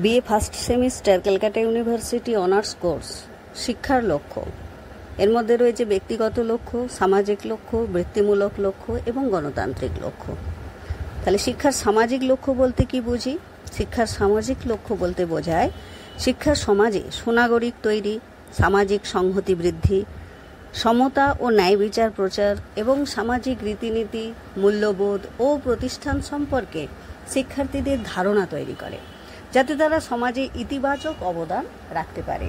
BA first semester Calcutta university honours course শিক্ষার লক্ষ্য। এর মধ্যে রয়েছে ব্যক্তিগত লক্ষ্য, সামাজিক লক্ষ্য, বৃত্তিমূলক লক্ষ্য এবং গণতান্ত্রিক লক্ষ্য। তাহলে শিক্ষার সামাজিক লক্ষ্য বলতে কি বুঝি? শিক্ষার সামাজিক লক্ষ্য বলতে বোঝায় শিক্ষার সমাজে সুনাগরিক তৈরি, সামাজিক সংহতি বৃদ্ধি, সমতা ও ন্যায় বিচার প্রচার এবং সামাজিক রীতিনীতি, মূল্যবোধ ও প্রতিষ্ঠান সম্পর্কে শিক্ষার্থীদের ধারণা তৈরি করে, যাতে তারা সমাজে ইতিবাচক অবদান রাখতে পারে।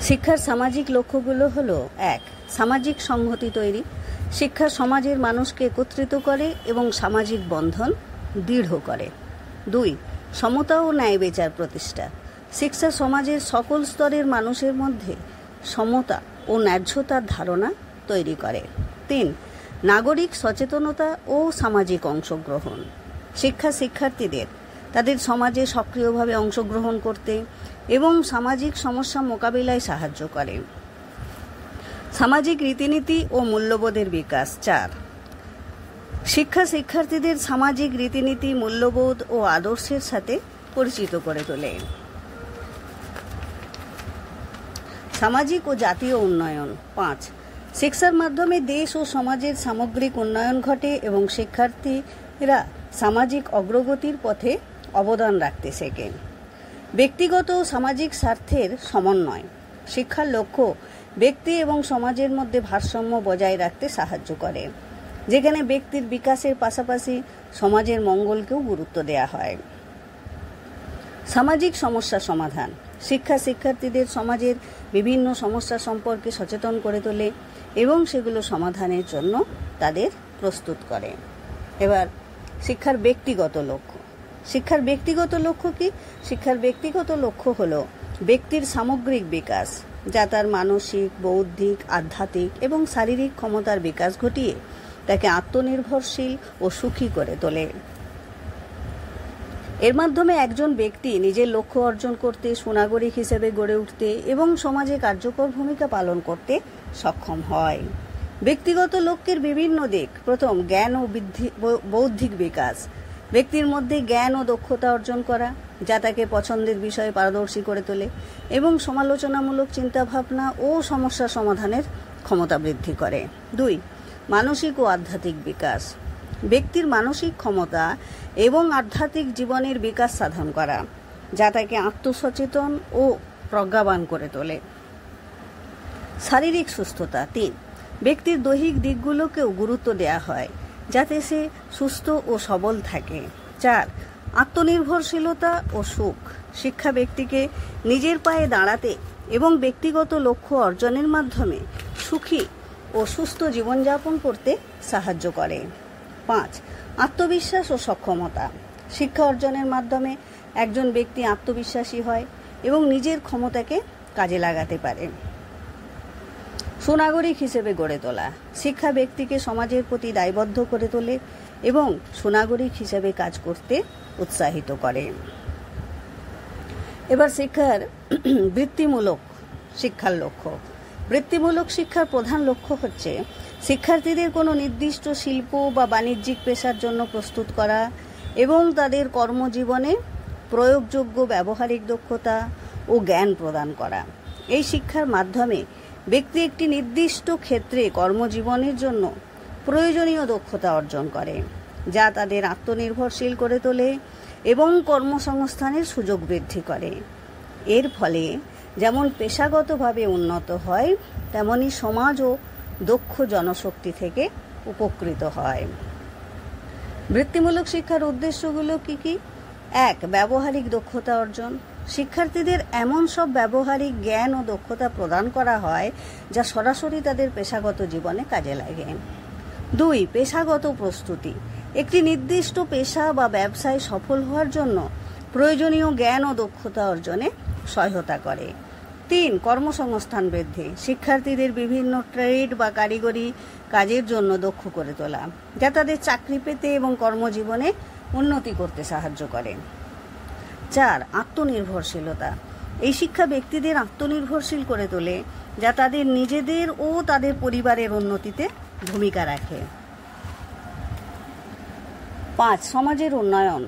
শিক্ষার সামাজিক লক্ষ্যগুলো হলো: 1. সামাজিক সংহতি তৈরি। শিক্ষা সমাজের মানুষকে একত্রিত করে এবং সামাজিক বন্ধন দৃঢ় করে। 2. সমতা ও ন্যায় বিচার প্রতিষ্ঠা। শিক্ষা সমাজের সকল স্তরের মানুষের মধ্যে সমতা ও ন্যায্যতার ধারণা তৈরি করে। 3. নাগরিক সচেতনতা ও সামাজিক অংশগ্রহণ। শিক্ষা শিক্ষার্থীদের তাদের সমাজে সক্রিয়ভাবে অংশগ্রহণ করতে এবং সামাজিক সমস্যা মোকাবিলায় সাহায্য করে। সামাজিক রীতিনীতি ও মূল্যবোধের বিকাশ। 4. শিক্ষা শিক্ষার্থীদের সামাজিক রীতিনীতি, মূল্যবোধ ও আদর্শের সাথে পরিচিত করে তোলে। সামাজিক ও জাতীয় উন্নয়ন। 5. শিক্ষার মাধ্যমে দেশ ও সমাজের সামগ্রিক উন্নয়ন ঘটে এবং শিক্ষার্থীরা সামাজিক অগ্রগতির পথে অবদান রাখতে শেখে। ব্যক্তিগত ও সামাজিক স্বার্থের সমন্বয়। শিক্ষার লক্ষ্য ব্যক্তি এবং সমাজের মধ্যে ভারসাম্য বজায় রাখতে সাহায্য করে, যেখানে ব্যক্তির বিকাশের পাশাপাশি সমাজের মঙ্গলকেও গুরুত্ব দেওয়া হয়। সামাজিক সমস্যা সমাধান। শিক্ষা শিক্ষার্থীদের সমাজের বিভিন্ন সমস্যা সম্পর্কে সচেতন করে তোলে এবং সেগুলো সমাধানের জন্য তাদের প্রস্তুত করে। এবার শিক্ষার ব্যক্তিগত লক্ষ্য। শিক্ষার ব্যক্তিগত লক্ষ্য কি? শিক্ষার ব্যক্তিগত লক্ষ্য হলো ব্যক্তির সামগ্রিক বিকাশ, যা তার মানসিক, বৌদ্ধিক, আধ্যাত্মিক এবং শারীরিক ক্ষমতার বিকাশ ঘটিয়ে তাকে আত্মনির্ভরশীল ও সুখী করে তোলে। এর মাধ্যমে একজন ব্যক্তি নিজের লক্ষ্য অর্জন করতে, সুনাগরিক হিসেবে গড়ে উঠতে এবং সমাজে কার্যকর ভূমিকা পালন করতে সক্ষম হয়। ব্যক্তিগত লক্ষ্যের বিভিন্ন দিক। প্রথম, জ্ঞান ও বৌদ্ধিক বিকাশ। ব্যক্তির মধ্যে জ্ঞান ও দক্ষতা অর্জন করা, যা তাকে পছন্দের বিষয়ে পারদর্শী করে তোলে এবং সমালোচনামূলক চিন্তাভাবনা ও সমস্যা সমাধানের ক্ষমতা বৃদ্ধি করে। 2. মানসিক ও আধ্যাত্মিক বিকাশ। ব্যক্তির মানসিক ক্ষমতা এবং আধ্যাত্মিক জীবনের বিকাশ সাধন করা, যা তাকে আত্মসচেতন ও প্রজ্ঞাবান করে তোলে। শারীরিক সুস্থতা। 3. ব্যক্তির দৈহিক দিকগুলোকেও গুরুত্ব দেওয়া হয়, যাতে সে সুস্থ ও সবল থাকে। 4. আত্মনির্ভরশীলতা ও সুখ। শিক্ষা ব্যক্তিকে নিজের পায়ে দাঁড়াতে এবং ব্যক্তিগত লক্ষ্য অর্জনের মাধ্যমে সুখী ও সুস্থ জীবনযাপন করতে সাহায্য করে। 5. আত্মবিশ্বাস ও সক্ষমতা। শিক্ষা অর্জনের মাধ্যমে একজন ব্যক্তি আত্মবিশ্বাসী হয় এবং নিজের ক্ষমতাকে কাজে লাগাতে পারে। সুনাগরিক হিসেবে গড়ে তোলা। শিক্ষা ব্যক্তিকে সমাজের প্রতি দায়বদ্ধ করে তোলে এবং সুনাগরিক হিসেবে কাজ করতে উৎসাহিত করে। এবার শিক্ষার বৃত্তিমূলক শিক্ষার লক্ষ্য। বৃত্তিমূলক শিক্ষার প্রধান লক্ষ্য হচ্ছে শিক্ষার্থীদের কোনো নির্দিষ্ট শিল্প বা বাণিজ্যিক পেশার জন্য প্রস্তুত করা এবং তাদের কর্মজীবনে প্রয়োগযোগ্য ব্যবহারিক দক্ষতা ও জ্ঞান প্রদান করা। এই শিক্ষার মাধ্যমে ব্যক্তি একটি নির্দিষ্ট ক্ষেত্রে কর্মজীবনের জন্য প্রয়োজনীয় দক্ষতা অর্জন করে, যা তাদের আত্মনির্ভরশীল করে তোলে এবং কর্মসংস্থানের সুযোগ বৃদ্ধি করে। এর ফলে যেমন পেশাগতভাবে উন্নত হয়, তেমনি সমাজও দক্ষ জনশক্তি থেকে উপকৃত হয়। বৃত্তিমূলক শিক্ষার উদ্দেশ্যগুলো কি কি? 1. ব্যবহারিক দক্ষতা অর্জন। শিক্ষার্থীদের এমন সব ব্যবহারিক জ্ঞান ও দক্ষতা প্রদান করা হয়, যা সরাসরি তাদের পেশাগত জীবনে কাজে লাগে। 2. পেশাগত প্রস্তুতি। একটি নির্দিষ্ট পেশা বা ব্যবসায় সফল হওয়ার জন্য প্রয়োজনীয় জ্ঞান ও দক্ষতা অর্জনে সহায়তা করে। 3. কর্মসংস্থান বৃদ্ধি। শিক্ষার্থীদের বিভিন্ন ট্রেড বা কারিগরি কাজের জন্য দক্ষ করে তোলা, যা তাদের চাকরি পেতে এবং কর্মজীবনে উন্নতি করতে সাহায্য করে। 4. আত্মনির্ভরশীলতা। এই শিক্ষা ব্যক্তিদের আত্মনির্ভরশীল করে তোলে, যা তাদের নিজেদের ও তাদের পরিবারের উন্নতিতে ভূমিকা রাখে। 5. সমাজের উন্নয়ন।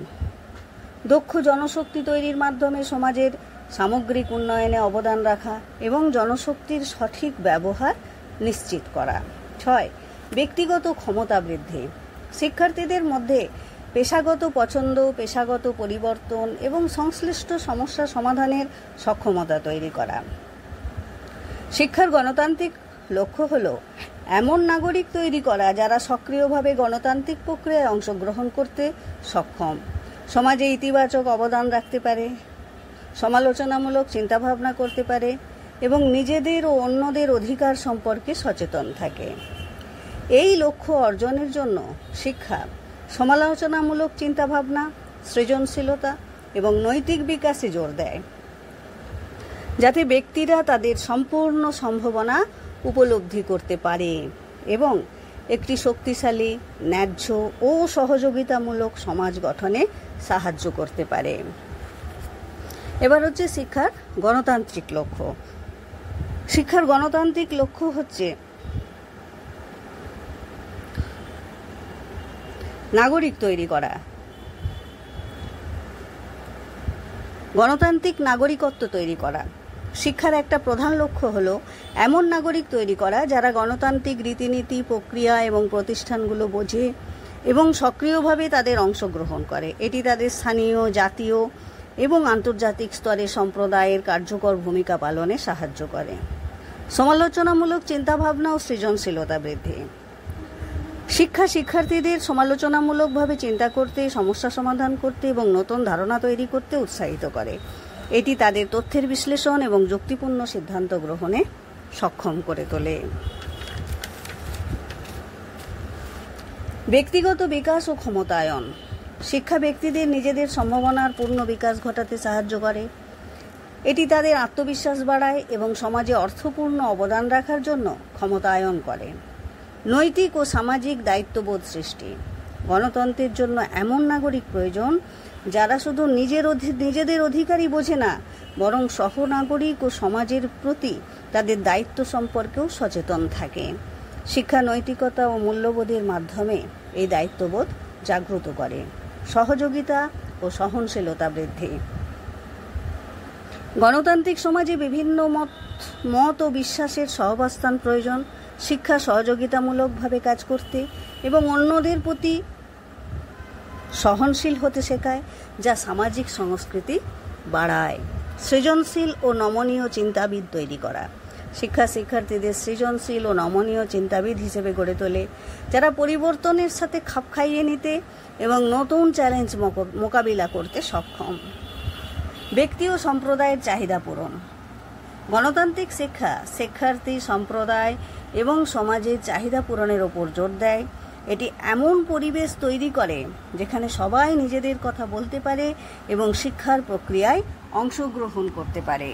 দক্ষ জনশক্তি তৈরির মাধ্যমে সমাজের সামগ্রিক উন্নয়নে অবদান রাখা এবং জনশক্তির সঠিক ব্যবহার নিশ্চিত করা। 6. ব্যক্তিগত ক্ষমতা বৃদ্ধি। শিক্ষার্থীদের মধ্যে পেশাগত পছন্দ, পেশাগত পরিবর্তন এবং সংশ্লিষ্ট সমস্যা সমাধানের সক্ষমতা তৈরি করা। শিক্ষার গণতান্ত্রিক লক্ষ্য হল এমন নাগরিক তৈরি করা যারা সক্রিয়ভাবে গণতান্ত্রিক প্রক্রিয়ায় অংশগ্রহণ করতে সক্ষম, সমাজে ইতিবাচক অবদান রাখতে পারে, সমালোচনামূলক চিন্তাভাবনা করতে পারে এবং নিজেদের ও অন্যদের অধিকার সম্পর্কে সচেতন থাকে। এই লক্ষ্য অর্জনের জন্য শিক্ষা সমালোচনামূলক চিন্তাভাবনা, সৃজনশীলতা এবং নৈতিক বিকাশে জোর দেয়, যাতে ব্যক্তিরা তাদের সম্পূর্ণ সম্ভাবনা উপলব্ধি করতে পারে এবং একটি শক্তিশালী, ন্যায্য ও সহযোগিতামূলক সমাজ গঠনে সাহায্য করতে পারে। এবার হচ্ছে শিক্ষার গণতান্ত্রিক লক্ষ্য। শিক্ষার গণতান্ত্রিক লক্ষ্য হচ্ছে নাগরিক তৈরি করা। গণতান্ত্রিক নাগরিকত্ব তৈরি করা। শিক্ষার একটা প্রধান লক্ষ্য হলো এমন নাগরিক তৈরি করা যারা গণতান্ত্রিক রীতিনীতি, প্রক্রিয়া এবং প্রতিষ্ঠানগুলো বোঝে এবং সক্রিয়ভাবে তাদের অংশগ্রহণ করে। এটি তাদের স্থানীয়, জাতীয় এবং আন্তর্জাতিক স্তরে সম্প্রদায়ের কার্যকর ভূমিকা পালনে সাহায্য করে। সমালোচনামূলক চিন্তাভাবনা ও সৃজনশীলতা বৃদ্ধি। শিক্ষা শিক্ষার্থীদের সমালোচনামূলকভাবে চিন্তা করতে, সমস্যা সমাধান করতে এবং নতুন ধারণা তৈরি করতে উৎসাহিত করে। এটি তাদের তথ্যের বিশ্লেষণ এবং যুক্তিপূর্ণ সিদ্ধান্ত গ্রহণে সক্ষম করে তোলে। ব্যক্তিগত বিকাশ ও ক্ষমতায়ন। শিক্ষা ব্যক্তিদের নিজেদের সম্ভাবনার পূর্ণ বিকাশ ঘটাতে সাহায্য করে। এটি তাদের আত্মবিশ্বাস বাড়ায় এবং সমাজে অর্থপূর্ণ অবদান রাখার জন্য ক্ষমতায়ন করে। নৈতিক ও সামাজিক দায়িত্ববোধ সৃষ্টি। গণতন্ত্রের জন্য এমন নাগরিক প্রয়োজন যারা শুধু নিজেদের অধিকারই বোঝে না, বরং সহনাগরিক ও সমাজের প্রতি তাদের দায়িত্ব সম্পর্কেও সচেতন থাকে। শিক্ষা নৈতিকতা ও মূল্যবোধের মাধ্যমে এই দায়িত্ববোধ জাগ্রত করে। সহযোগিতা ও সহনশীলতা বৃদ্ধি। গণতান্ত্রিক সমাজে বিভিন্ন মত ও বিশ্বাসের সহাবস্থান প্রয়োজন। শিক্ষা সহযোগিতামূলকভাবে কাজ করতে এবং অন্যদের প্রতি সহনশীল হতে শেখায়, যা সামাজিক সংস্কৃতি বাড়ায়। সৃজনশীল ও নমনীয় চিন্তাবিদ তৈরি করা। শিক্ষা শিক্ষার্থীদের সৃজনশীল ও নমনীয় চিন্তাবিদ হিসেবে গড়ে তোলে, যারা পরিবর্তনের সাথে খাপ খাইয়ে নিতে এবং নতুন চ্যালেঞ্জ মোকাবিলা করতে সক্ষম। ব্যক্তি ও সম্প্রদায়ের চাহিদা পূরণ। গণতান্ত্রিক শিক্ষা শিক্ষার্থী, সম্প্রদায় এবং সমাজের চাহিদা পূরণের ওপর জোর দেয়। এটি এমন পরিবেশ তৈরি করে যেখানে সবাই নিজেদের কথা বলতে পারে এবং শিক্ষার প্রক্রিয়ায় অংশগ্রহণ করতে পারে।